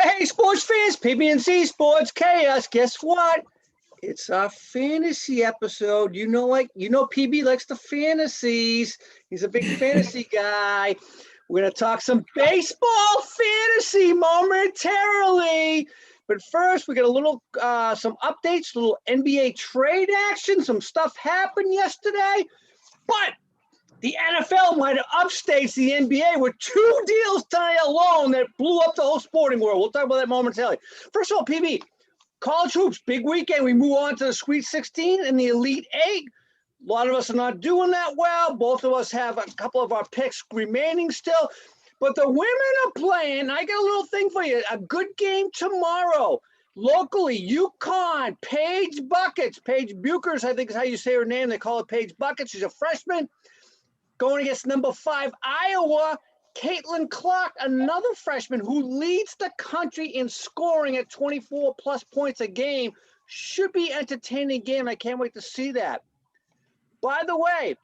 Hey, sports fans, PBNC Sports Chaos. Guess what? It's our fantasy episode. PB likes the fantasies. He's a big fantasy guy. We're going to talk some baseball fantasy momentarily. But first, we got a little, some updates, little NBA trade action. Some stuff happened yesterday. But the NFL might have upstaged the NBA with two deals tonight alone that blew up the whole sporting world. We'll talk about that momentarily. First of all, PB, college hoops, big weekend. We move on to the Sweet 16 and the Elite Eight. A lot of us are not doing that well. Both of us have a couple of our picks remaining still. But the women are playing. I got a little thing for you. A good game tomorrow. Locally, UConn, Paige Buckets. Paige Buchers, I think is how you say her name. They call her Paige Buckets. She's a freshman. Going against number 5, Iowa, Caitlin Clark, another freshman who leads the country in scoring at 24-plus points a game. Should be entertaining game. I can't wait to see that. By the way,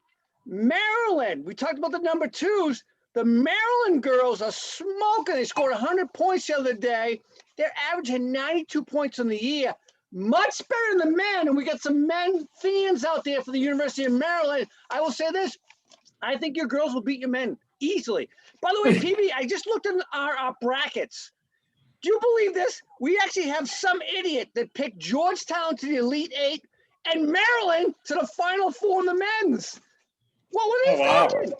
Maryland, we talked about the number 2s. The Maryland girls are smoking. They scored 100 points the other day. They're averaging 92 points in the year. Much better than the men, and we got some men fans out there for the University of Maryland. I will say this. I think your girls will beat your men easily. By the way, PB, I just looked in our brackets. Do you believe this? We actually have some idiot that picked Georgetown to the Elite Eight and Maryland to the Final Four in the men's. What were they thinking?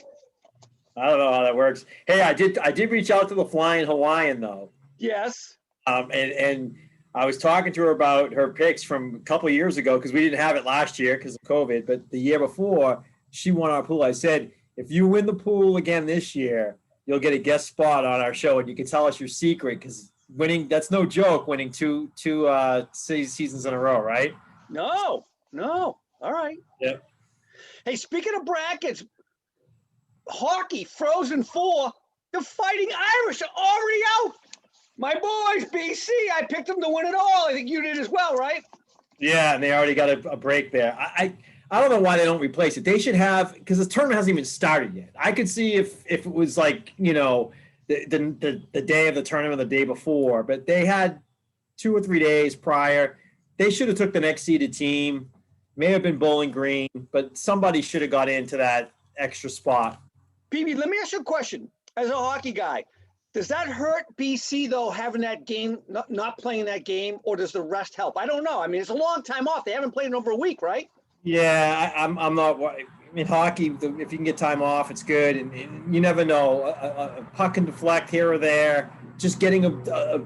I don't know how that works. Hey, I did reach out to the Flying Hawaiian though. Yes. And I was talking to her about her picks from a couple of years ago because we didn't have it last year because of COVID, but the year before. She won our pool. I said, if you win the pool again this year, you'll get a guest spot on our show, and you can tell us your secret because winning, that's no joke, winning two seasons in a row, right? No. All right. Yep. Hey, speaking of brackets, hockey, Frozen 4, the Fighting Irish are already out. My boys, BC, I picked them to win it all. I think you did as well, right? Yeah, and they already got a break there. I don't know why they don't replace it. They should have, because the tournament hasn't even started yet. I could see if it was like, the day of the tournament, the day before, but they had 2 or 3 days prior. They should have took the next seeded team. May have been Bowling Green, but somebody should have got into that extra spot. PB, let me ask you a question. As a hockey guy, does that hurt BC though, having that game, not playing that game, or does the rest help? I don't know. I mean, it's a long time off. They haven't played in over a week, right? Yeah, I'm not. I mean, hockey, if you can get time off, it's good. And you never know. A puck can deflect here or there. Just getting a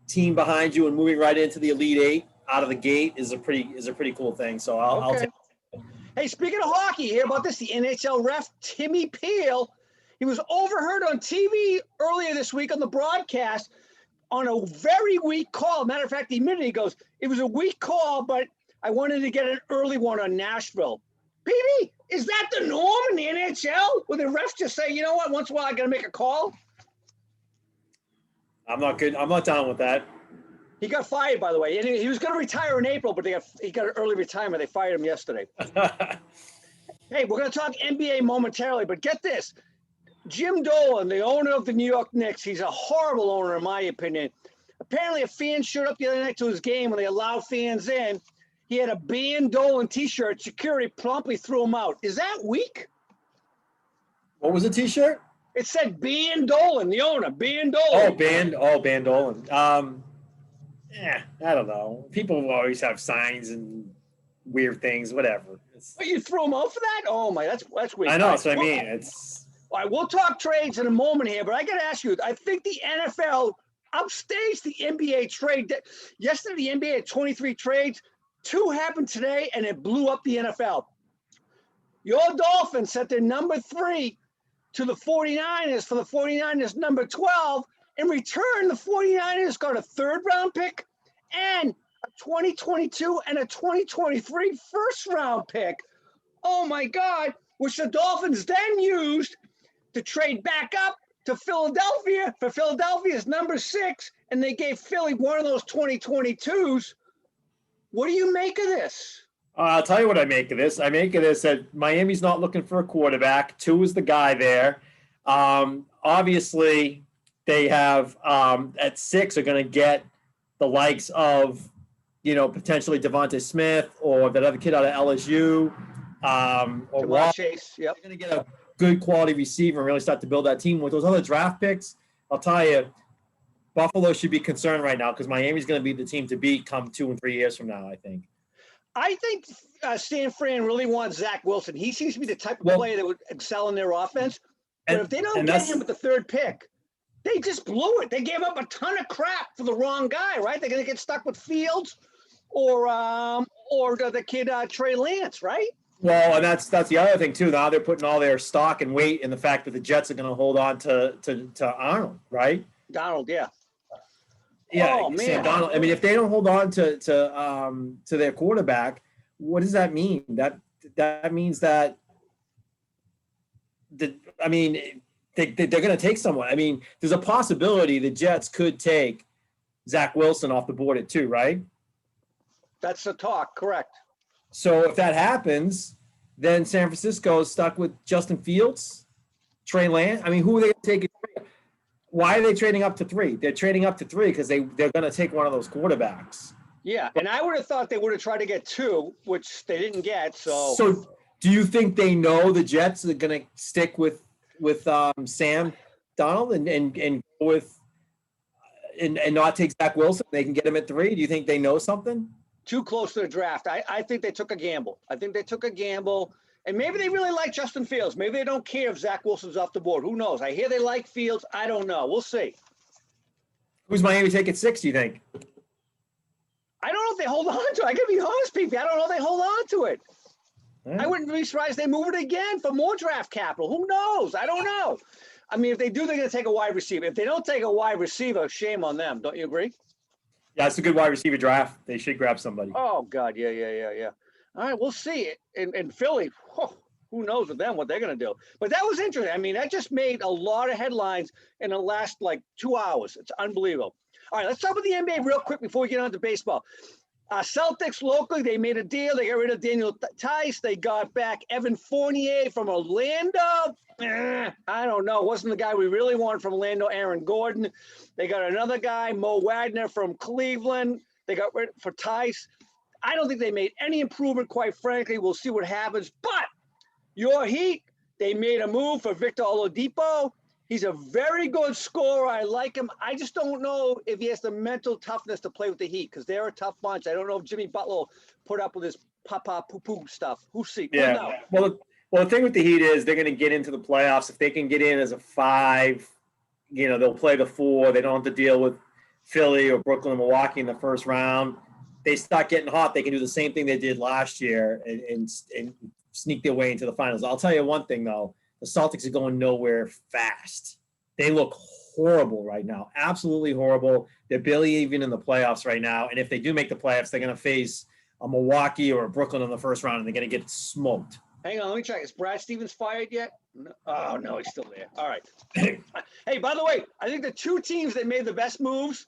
team behind you and moving right into the Elite Eight out of the gate is a pretty cool thing. So I'll take it. Hey, speaking of hockey, hear about this? The NHL ref, Timmy Peel, he was overheard on TV earlier this week on the broadcast on a very weak call. Matter of fact, he admitted, he goes, it was a weak call, but I wanted to get an early one on Nashville. PB, is that the norm in the NHL? Where the refs just say, you know what, once in a while I got to make a call? I'm not good. I'm not down with that. He got fired, by the way. And he was going to retire in April, but he got an early retirement. They fired him yesterday. Hey, we're going to talk NBA momentarily, but get this. Jim Dolan, the owner of the New York Knicks, he's a horrible owner in my opinion. Apparently a fan showed up the other night to his game when they allowed fans in. He had a Ban Dolan T-shirt. Security promptly threw him out. Is that weak? What was the T-shirt? It said Ban Dolan, the owner. Ban Dolan. Ban Dolan. I don't know. People will always have signs and weird things, whatever. But you threw him out for that? Oh my, that's weak. I know. That's what I mean. It's. All right, we'll talk trades in a moment here, but I got to ask you. I think the NFL upstaged the NBA trade. Yesterday, the NBA had 23 trades. 2 happened today, and it blew up the NFL. Your Dolphins set their number 3 to the 49ers for the 49ers number 12. In return, the 49ers got a 3rd-round pick and a 2022 and a 2023 first-round pick. Oh, my God, which the Dolphins then used to trade back up to Philadelphia for Philadelphia's number 6, and they gave Philly one of those 2022s. What do you make of this? I'll tell you what I make of this. I make of this that Miami's not looking for a quarterback. 2 is the guy there. Obviously, they have at 6 are going to get the likes of, potentially Devontae Smith or that other kid out of LSU. Or Jamar Chase. Yep. They're going to get a good quality receiver and really start to build that team. With those other draft picks, I'll tell you, Buffalo should be concerned right now because Miami's going to be the team to beat come 2 and 3 years from now, I think. I think San Fran really wants Zach Wilson. He seems to be the type of player that would excel in their offense. But if they don't get him with the 3rd pick, they just blew it. They gave up a ton of crap for the wrong guy, right? They're going to get stuck with Fields or the kid Trey Lance, right? Well, and that's the other thing too. Now they're putting all their stock and weight in the fact that the Jets are going to hold on to Arnold, right? Donald, yeah. Yeah, oh, man. Sam Donald. I mean, if they don't hold on to their quarterback, what does that mean? That means that they're going to take someone. I mean, there's a possibility the Jets could take Zach Wilson off the board at 2, right? That's the talk, correct. So if that happens, then San Francisco is stuck with Justin Fields, Trey Lance. I mean, who are they going to take? Why are they trading up to 3? They're trading up to 3 because they're going to take one of those quarterbacks. Yeah, and I would have thought they would have tried to get 2, which they didn't get. So do you think they know the Jets are going to stick with Sam Donald and go with and not take Zach Wilson? They can get him at 3. Do you think they know something? Too close to the draft. I think they took a gamble. And maybe they really like Justin Fields. Maybe they don't care if Zach Wilson's off the board. Who knows? I hear they like Fields. I don't know. We'll see. Who's Miami take at 6, do you think? I don't know if they hold on to it. I got to be honest, people. I don't know if they hold on to it. I wouldn't be surprised if they move it again for more draft capital. Who knows? I don't know. I mean, if they do, they're going to take a wide receiver. If they don't take a wide receiver, shame on them. Don't you agree? Yeah, it's a good wide receiver draft. They should grab somebody. Oh, God. Yeah. All right, we'll see. In Philly, who knows with them what they're going to do. But that was interesting. I mean, that just made a lot of headlines in the last, 2 hours. It's unbelievable. All right, let's talk about the NBA real quick before we get on to baseball. Celtics locally, they made a deal. They got rid of Daniel Tice. They got back Evan Fournier from Orlando. I don't know. Wasn't the guy we really wanted from Orlando, Aaron Gordon. They got another guy, Mo Wagner from Cleveland. They got rid for Tice. I don't think they made any improvement, quite frankly. We'll see what happens. But your Heat, they made a move for Victor Oladipo. He's a very good scorer. I like him. I just don't know if he has the mental toughness to play with the Heat because they're a tough bunch. I don't know if Jimmy Butler will put up with his papa poo-poo stuff. Who's see? Yeah. Well, the thing with the Heat is they're going to get into the playoffs. If they can get in as a 5, they'll play the 4. They don't have to deal with Philly or Brooklyn or Milwaukee in the first round. They start getting hot. They can do the same thing they did last year and sneak their way into the finals. I'll tell you one thing, though. The Celtics are going nowhere fast. They look horrible right now, absolutely horrible. They're barely even in the playoffs right now. And if they do make the playoffs, they're going to face a Milwaukee or a Brooklyn in the first round, and they're going to get smoked. Hang on, let me check. Is Brad Stevens fired yet? No. Oh, no, he's still there. All right. Hey, by the way, I think the 2 teams that made the best moves,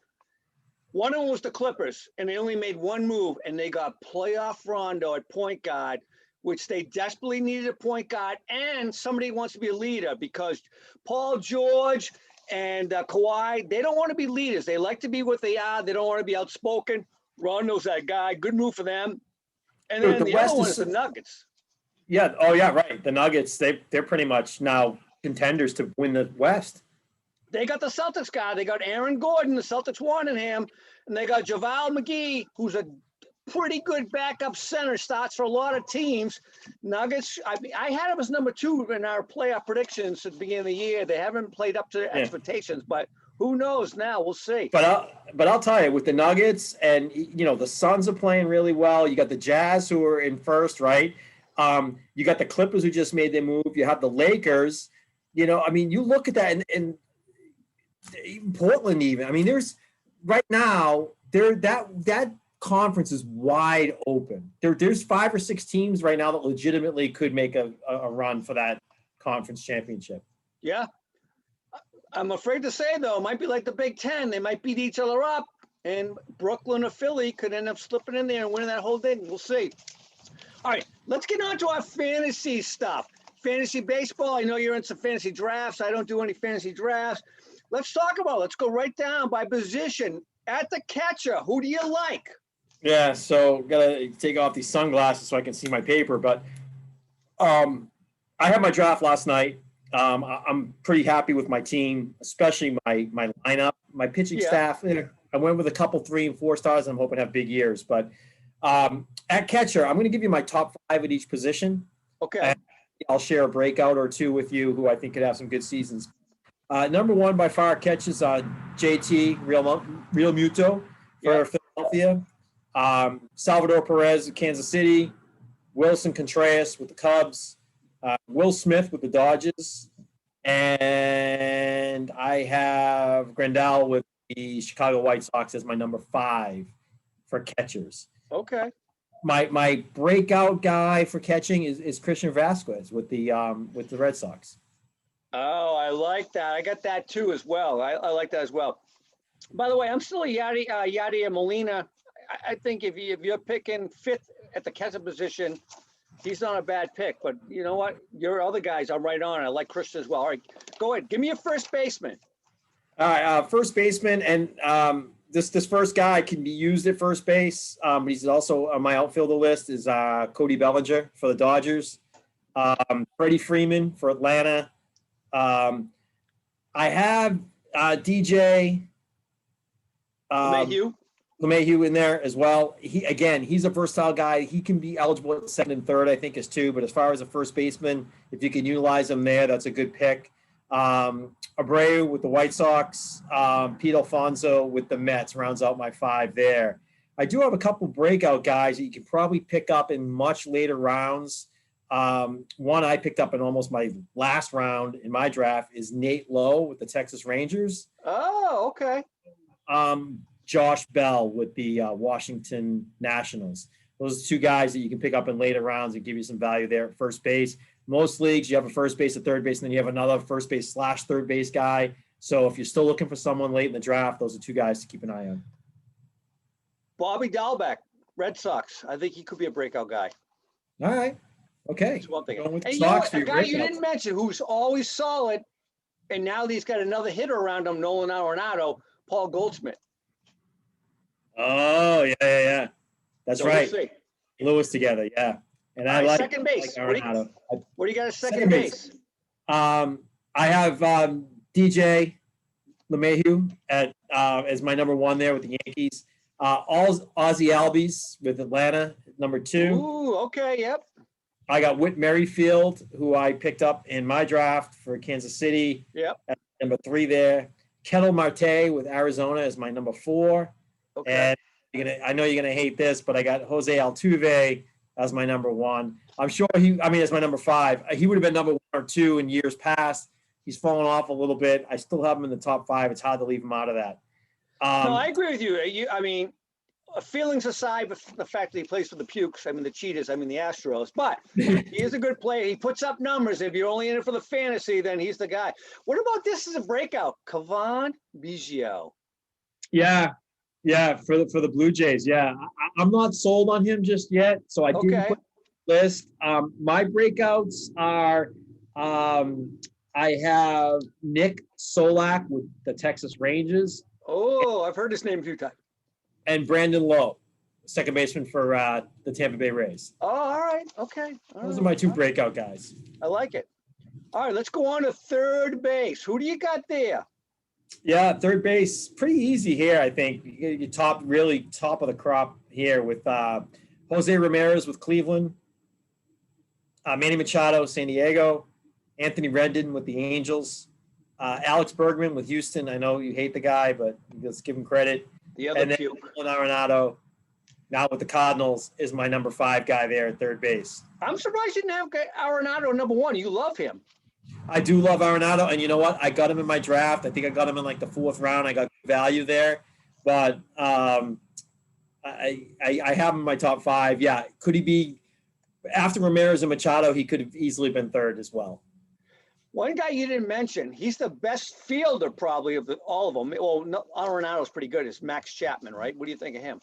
one of them was the Clippers, and they only made 1 move, and they got playoff Rondo at point guard, which they desperately needed a point guard, and somebody who wants to be a leader because Paul George and Kawhi, they don't want to be leaders. They like to be what they are. They don't want to be outspoken. Rondo's that guy. Good move for them. And then the other one is the Nuggets. Yeah. Oh, yeah, right. The Nuggets, they're pretty much now contenders to win the West. They got the Celtics guy. They got Aaron Gordon. The Celtics wanted him. And they got JaVale McGee, who's a pretty good backup center, starts for a lot of teams. Nuggets, I had him as number 2 in our playoff predictions at the beginning of the year. They haven't played up to expectations, but who knows now? We'll see. But I'll tell you, with the Nuggets and, the Suns are playing really well. You got the Jazz who are in first, right? You got the Clippers who just made their move. You have the Lakers. You look at that and even Portland even. I mean, there's right now that conference is wide open. There's 5 or 6 teams right now that legitimately could make a run for that conference championship. Yeah. I'm afraid to say, though, it might be like the Big Ten. They might beat each other up, and Brooklyn or Philly could end up slipping in there and winning that whole thing. We'll see. All right, let's get on to our fantasy stuff. Fantasy baseball, I know you're in some fantasy drafts. I don't do any fantasy drafts. let's talk about it. Let's go right down by position. At the catcher, who do you like? Yeah, so gotta take off these sunglasses so I can see my paper. But I had my draft last night. I'm pretty happy with my team, especially my lineup, my pitching staff. I went with a couple 3 and 4 stars. I'm hoping to have big years. But at catcher, I'm going to give you my top 5 at each position. Okay. And I'll share a breakout or two with you who I think could have some good seasons. Number 1 by far catches JT Real Muto for Philadelphia. Salvador Perez of Kansas City. Wilson Contreras with the Cubs. Will Smith with the Dodgers. And I have Grandal with the Chicago White Sox as my number 5 for catchers. Okay. My breakout guy for catching is Christian Vasquez with the Red Sox. Oh, I like that. I got that too as well. I like that as well. By the way, I'm still a Yadier Molina. I think if you're picking 5th at the catcher position, he's not a bad pick. But you know what? Your other guys, I'm right on. I like Christian as well. All right, go ahead. Give me a first baseman. All right, first baseman, and this first guy can be used at first base. He's also on my outfielder list is Cody Bellinger for the Dodgers. Freddie Freeman for Atlanta. I have DJ LeMahieu in there as well. He's a versatile guy. He can be eligible at 2nd and 3rd, I think, as 2. But as far as a first baseman, if you can utilize him there, that's a good pick. Abreu with the White Sox. Pete Alfonso with the Mets rounds out my 5 there. I do have a couple breakout guys that you can probably pick up in much later rounds. One I picked up in almost my last round in my draft is Nate Lowe with the Texas Rangers. Oh, okay. Josh Bell with the Washington Nationals. Those are 2 guys that you can pick up in later rounds and give you some value there at first base. Most leagues, you have a first base, a third base, and then you have another first base / third base guy. So if you're still looking for someone late in the draft, those are 2 guys to keep an eye on. Bobby Dahlbeck, Red Sox. I think he could be a breakout guy. All right. Okay. That's one thing. And you know what, a guy you didn't mention who's always solid, and now he's got another hitter around him, Nolan Arenado, Paul Goldschmidt. Oh, yeah. That's so right. Lewis together, yeah. And I like second base. Like what do you got at second base? I have DJ LeMahieu as my number 1 there with the Yankees. Ozzie Albies with Atlanta, number 2. Ooh, okay, yep. I got Whit Merrifield, who I picked up in my draft for Kansas City. Yep. At number 3 there. Ketel Marte with Arizona as my number 4. Okay. And I know you're gonna hate this, but I got Jose Altuve as my number 1. I'm sure as my number 5. He would have been number 1 or 2 in years past. He's fallen off a little bit. I still have him in the top 5. It's hard to leave him out of that. No, I agree with you. Feelings aside, the fact that he plays for the Pukes, the Cheetahs, the Astros, but he is a good player. He puts up numbers. If you're only in it for the fantasy, then he's the guy. What about this as a breakout? Cavan Biggio. Yeah, for the Blue Jays. Yeah, I'm not sold on him just yet, so I didn't put the list. My breakouts are I have Nick Solak with the Texas Rangers. Oh, I've heard his name a few times. And Brandon Lowe, second baseman for the Tampa Bay Rays. Oh, all right. Okay. Those are my 2 breakout guys. I like it. All right, let's go on to third base. Who do you got there? Yeah, third base, pretty easy here, I think. You top of the crop here with Jose Ramirez with Cleveland, Manny Machado, San Diego, Anthony Rendon with the Angels, Alex Bergman with Houston. I know you hate the guy, but let's give him credit. The other Puke. Arenado, now with the Cardinals, is my number 5 guy there at third base. I'm surprised you didn't have Arenado number 1. You love him. I do love Arenado, and you know what? I got him in my draft. I think I got him in like the 4th round. I got value there, but I have him in my top 5. Yeah, could he be after Ramirez and Machado? He could have easily been 3rd as well. One guy you didn't mention, he's the best fielder probably of all of them. Well, Arenado's pretty good. It's Max Chapman, right? What do you think of him?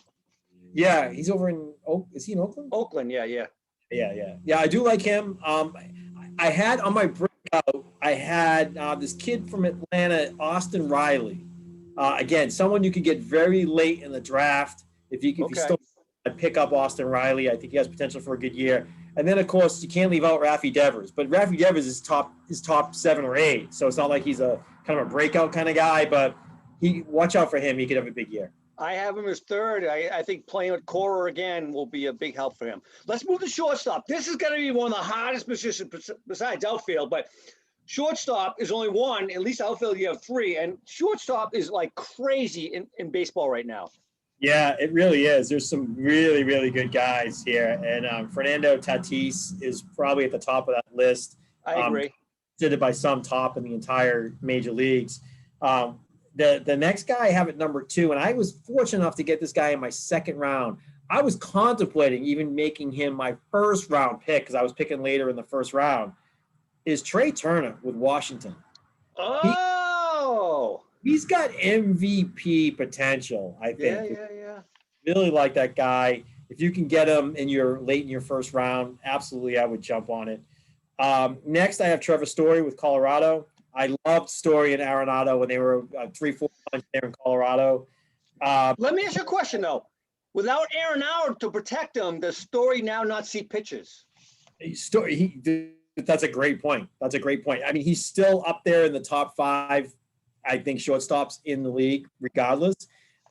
Yeah, he's over in is he in Oakland? Oakland, yeah. Yeah, I do like him. I had on my breakout breakout, I had this kid from Atlanta, Austin Riley. Again, someone you could get very late in the draft. If you still pick up Austin Riley, I think he has potential for a good year. And then, of course, you can't leave out Rafi Devers. But Rafi Devers is top 7 or 8, so it's not like he's a kind of a breakout kind of guy. But watch out for him. He could have a big year. I have him as 3rd. I think playing with Cora again will be a big help for him. Let's move to shortstop. This is going to be one of the hardest positions besides outfield, but shortstop is only one. At least outfield you have 3, and shortstop is like crazy in baseball right now. Yeah, it really is. There's some really, really good guys here, and Fernando Tatis is probably at the top of that list. I agree. Considered by some top in the entire major leagues. The next guy I have at number 2, and I was fortunate enough to get this guy in my 2nd round. I was contemplating even making him my 1st round pick because I was picking later in the 1st round, is Trey Turner with Washington. Oh! He's got MVP potential, I think. Yeah. Really like that guy. If you can get him late in your 1st round, absolutely I would jump on it. Next, I have Trevor Story with Colorado. I loved Story and Arenado when they were 3-4 punch there in Colorado. Let me ask you a question, though. Without Arenado to protect him, does Story now not see pitches? That's a great point. I mean, he's still up there in the top 5, I think, shortstops in the league, regardless.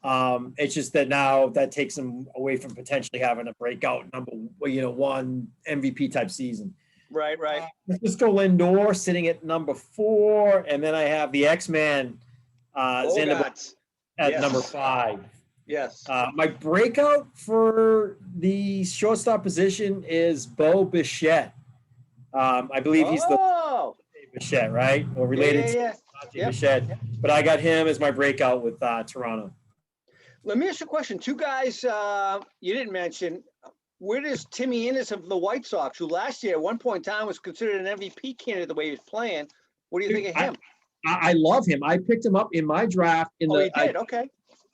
It's just that now that takes him away from potentially having a breakout number 1 MVP type season. Right. Francisco Lindor sitting at number 4, and then I have the X-Man Xander at number 5. Yes. My breakout for the shortstop position is Beau Bashette. I believe he's the Bashette, right? Or related to Bashette. But I got him as my breakout with Toronto. Let me ask you a question. 2 guys you didn't mention. Where does Timmy Anderson from the White Sox, who last year at one point in time was considered an MVP candidate the way he was playing? What do you think of him? I love him. I picked him up in my draft. You did? Okay.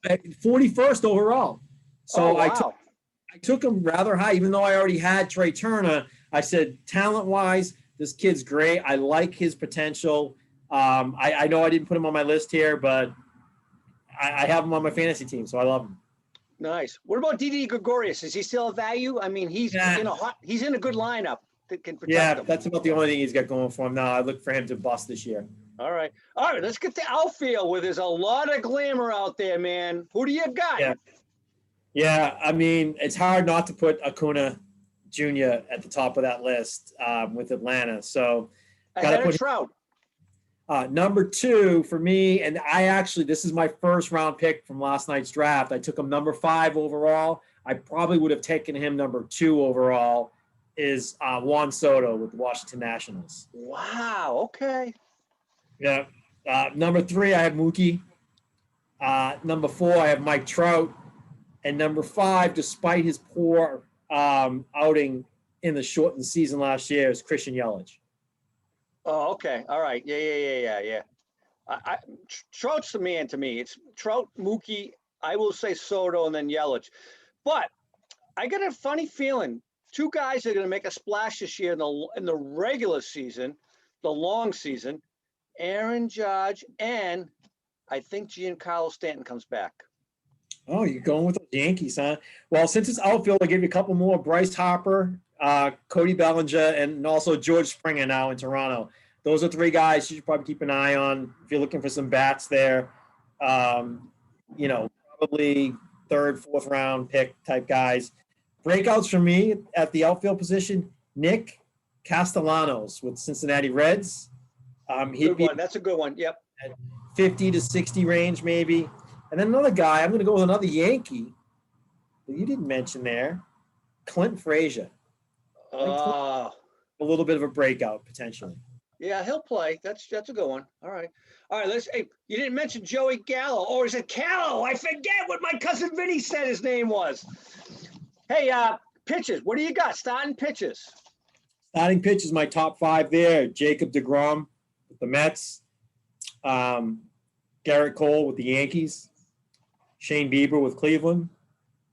41st overall. So wow. I took him rather high, even though I already had Trey Turner. I said, talent-wise, this kid's great. I like his potential. I know I didn't put him on my list here, but I have him on my fantasy team, so I love him. Nice. What about Didi Gregorius? Is he still a value? I mean, he's in a good lineup that can protect him. That's about the only thing he's got going for him now. I look for him to bust this year. All right. Let's get to outfield, where there's a lot of glamour out there, man. Who do you got? Yeah. I mean, it's hard not to put Acuna Jr. at the top of that list with Atlanta. So got to put Trout. Number 2 for me, and this is my 1st round pick from last night's draft. I took him number 5 overall. I probably would have taken him number 2 overall, is Juan Soto with the Washington Nationals. Wow. Okay. Yeah. Number 3, I have Mookie. Number 4, I have Mike Trout. And number 5, despite his poor outing in the shortened season last year, is Christian Yelich. Oh, okay. All right. Yeah. Trout's the man to me. It's Trout, Mookie. I will say Soto and then Yelich. But I got a funny feeling. 2 guys are going to make a splash this year in the regular season, the long season. Aaron Judge and I think Giancarlo Stanton comes back. Oh, you're going with the Yankees, huh? Well, since it's outfield, I'll give you a couple more. Bryce Harper, Cody Bellinger, and also George Springer now in Toronto. Those are 3 guys you should probably keep an eye on if you're looking for some bats there. Probably 3rd, 4th round pick type guys. Breakouts for me at the outfield position, Nick Castellanos with Cincinnati Reds. Good one. That's a good one. Yep. 50 to 60 range maybe. And then another guy, I'm going to go with another Yankee that you didn't mention there, Clint Frazier. A little bit of a breakout potentially. Yeah, he'll play. That's a good one. All right. Hey, you didn't mention Joey Gallo, or is it Callow? I forget what my cousin Vinny said his name was. Hey, pitches. What do you got? Starting pitches. Starting pitches, my top 5 there. Jacob deGrom with the Mets. Garrett Cole with the Yankees. Shane Bieber with Cleveland.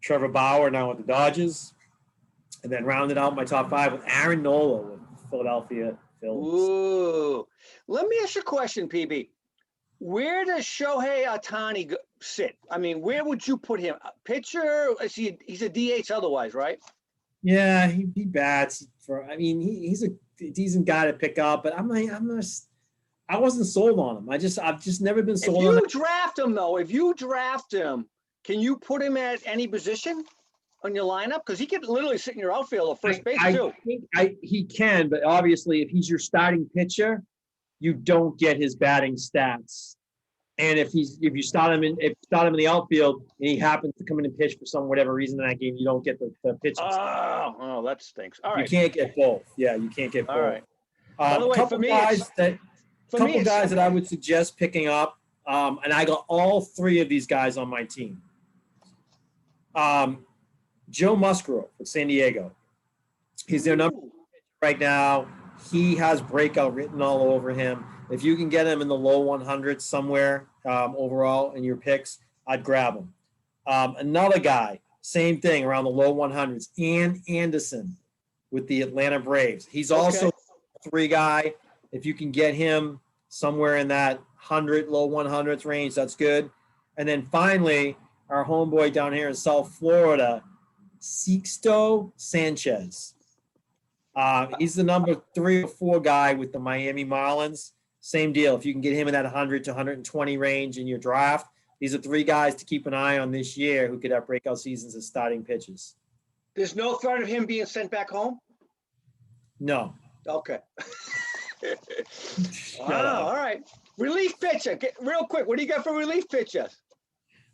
Trevor Bauer now with the Dodgers. And then rounded out my top 5 with Aaron Nola with Philadelphia Phillies. Ooh. Let me ask you a question, PB. Where does Shohei Ohtani sit? I mean, where would you put him? Pitcher? He's a DH otherwise, right? Yeah, he bats for. I mean, he's a decent guy to pick up, but I wasn't sold on him. I've just never been sold on him. If you draft him, can you put him at any position on your lineup? Because he could literally sit in your outfield or first base too. He can, but obviously, if he's your starting pitcher, you don't get his batting stats. And if you start him in the outfield and he happens to come in and pitch for some whatever reason in that game, you don't get the pitches. Oh, that stinks. All right. You can't get both. Yeah, you can't get both. All right. By the way, couple guys that I would suggest picking up, and I got all three of these guys on my team. Joe Musgrove with San Diego. He's their number one right now. He has breakout written all over him. If you can get him in the low 100s somewhere overall in your picks, I'd grab him. Another guy, same thing, around the low 100s, Ian Anderson with the Atlanta Braves. He's also a 3 guy. If you can get him somewhere in that low 100s range, that's good. And then finally, our homeboy down here in South Florida, Sixto Sanchez. He's the number 3 or 4 guy with the Miami Marlins. Same deal. If you can get him in that 100 to 120 range in your draft, these are 3 guys to keep an eye on this year who could have breakout seasons as starting pitchers. There's no threat of him being sent back home? No. Okay. Wow, all right. Relief pitcher. Real quick, what do you got for relief pitchers?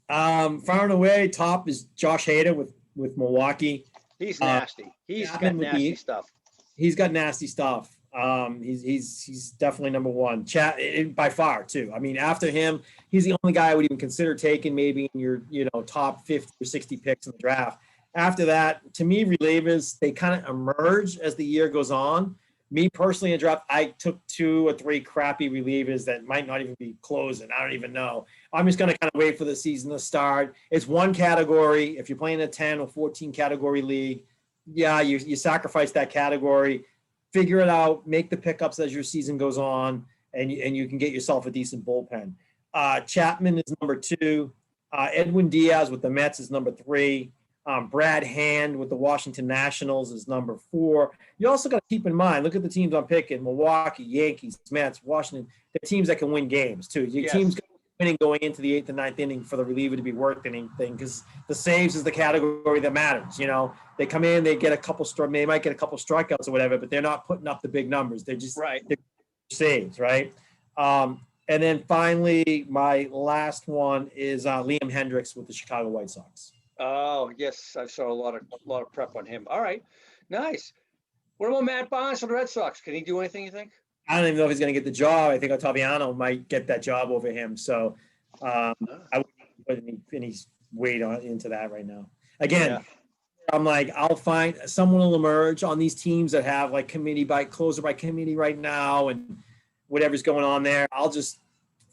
Far and away, top is Josh Hayden with Milwaukee. He's nasty. He's got nasty stuff. He's got nasty stuff. He's definitely number 1. By far too. I mean, after him, he's the only guy I would even consider taking maybe in your top 50 or 60 picks in the draft. After that, to me, relievers, they kind of emerge as the year goes on. Me personally in draft, I took 2 or 3 crappy relievers that might not even be closing. I don't even know. I'm just going to kind of wait for the season to start. It's one category. If you're playing a 10 or 14 category league, yeah, you sacrifice that category, figure it out, make the pickups as your season goes on, and you can get yourself a decent bullpen. Chapman is number 2. Edwin Diaz with the Mets is number 3. Brad Hand with the Washington Nationals is number 4. You also got to keep in mind, look at the teams I'm picking: Milwaukee, Yankees, Mets, Washington. They're teams that can win games too. Your team's winning going into the 8th and 9th inning for the reliever to be worth anything, because the saves is the category that matters. They come in, they get a couple they might get a couple strikeouts or whatever, but they're not putting up the big numbers. They're just they're saves, right? And then finally, my last one is Liam Hendricks with the Chicago White Sox. Oh, yes. I saw a lot of prep on him. All right. Nice. What about Matt Barnes for the Red Sox? Can he do anything, you think? I don't even know if he's going to get the job. I think Ottaviano might get that job over him. So I wouldn't put any weight into that right now. Again, I'm like, I'll find someone will emerge on these teams that have like closer by committee right now and whatever's going on there. I'll just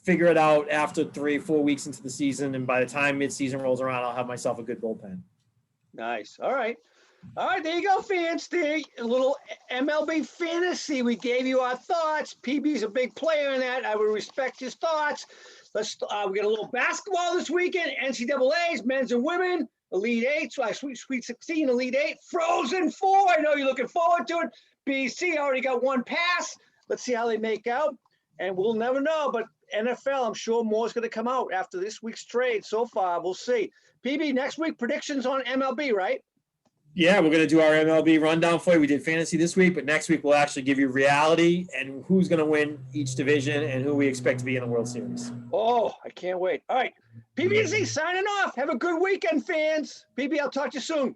figure it out after 3-4 weeks into the season, and by the time midseason rolls around, I'll have myself a good bullpen. Nice. All right, there you go, fans. A little MLB fantasy. We gave you our thoughts. PB's a big player in that. I would respect his thoughts. We got a little basketball this weekend. NCAAs, men's and women, Elite 8, Sweet 16, Elite 8, Frozen 4. I know you're looking forward to it. BC already got 1 pass. Let's see how they make out, and we'll never know, but NFL, I'm sure more is going to come out after this week's trade. So far, we'll see. PB, next week, predictions on MLB, right? Yeah, we're going to do our MLB rundown for you. We did fantasy this week, but next week we'll actually give you reality and who's going to win each division and who we expect to be in the World Series. Oh, I can't wait. All right, PB&Z signing off. Have a good weekend, fans. PB, I'll talk to you soon.